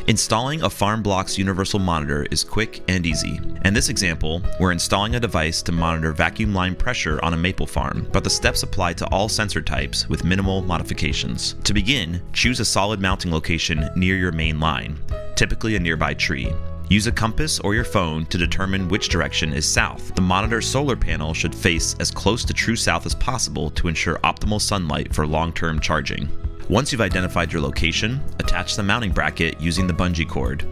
Installing a Farmblox Universal Monitor is quick and easy. In this example, we're installing a device to monitor vacuum line pressure on a maple farm, but the steps apply to all sensor types with minimal modifications. To begin, choose a solid mounting location near your main line, typically a nearby tree. Use a compass or your phone to determine which direction is south. The monitor's solar panel should face as close to true south as possible to ensure optimal sunlight for long-term charging. Once you've identified your location, attach the mounting bracket using the bungee cord.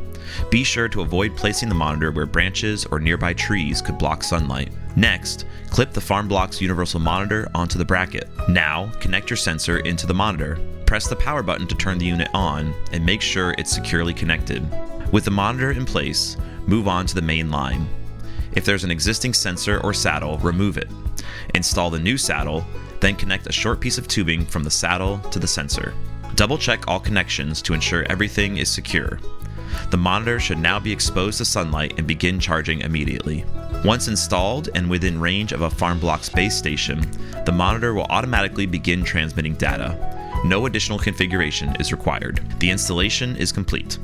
Be sure to avoid placing the monitor where branches or nearby trees could block sunlight. Next, clip the Farmblox Universal Monitor onto the bracket. Now, connect your sensor into the monitor. Press the power button to turn the unit on and make sure it's securely connected. With the monitor in place, move on to the main line. If there's an existing sensor or saddle, remove it. Install the new saddle, then connect a short piece of tubing from the saddle to the sensor. Double check all connections to ensure everything is secure. The monitor should now be exposed to sunlight and begin charging immediately. Once installed and within range of a Farmblox base station, the monitor will automatically begin transmitting data. No additional configuration is required. The installation is complete.